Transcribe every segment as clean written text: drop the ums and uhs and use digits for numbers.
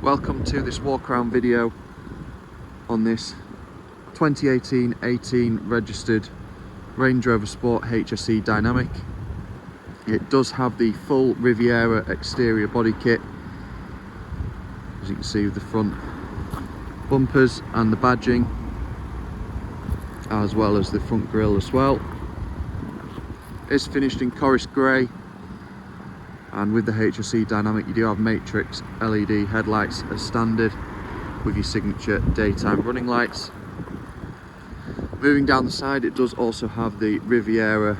Welcome to this walk around video on this 2018 registered Range Rover Sport HSE Dynamic. It does have the full Riviera exterior body kit, as you can see with the front bumpers and the badging, as well as the front grille as well. It's finished in Corris Grey, and with the HSE Dynamic you do have matrix LED headlights as standard with your signature daytime running lights. Moving down the side, it does also have the Riviera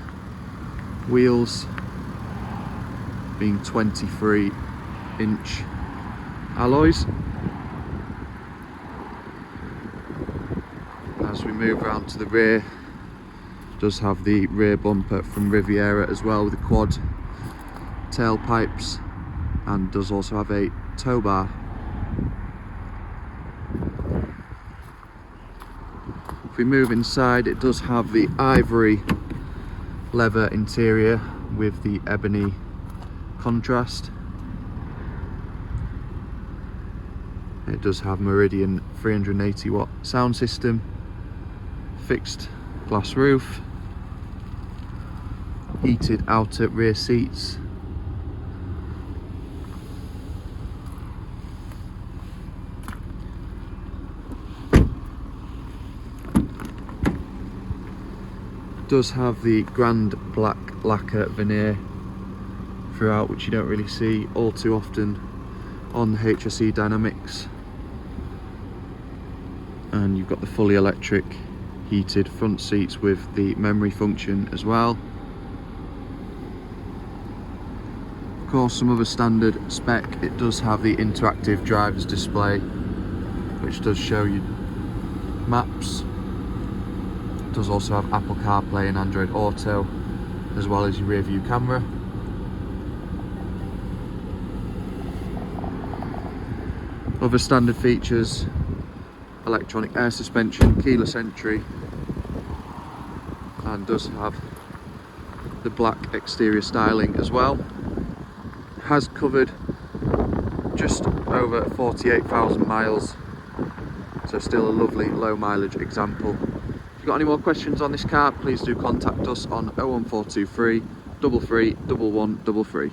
wheels, being 23-inch alloys. As we move around to the rear, it does have the rear bumper from Riviera as well, with the quad tailpipes, and does also have a tow bar. If we move inside, it does have the ivory leather interior with the ebony contrast. It does have Meridian 380 watt sound system, fixed glass roof, heated outer rear seats, does have the grand black lacquer veneer throughout, which you don't really see all too often on the HSE Dynamics. And you've got the fully electric heated front seats with the memory function as well. Of course, some other standard spec, it does have the interactive driver's display, which does show you maps. It does also have Apple CarPlay and Android Auto, as well as your rear view camera. Other standard features: electronic air suspension, keyless entry, and does have the black exterior styling as well. Has covered just over 48,000 miles, so still a lovely low mileage example. If you've got any more questions on this car, please do contact us on 01423 33 1133.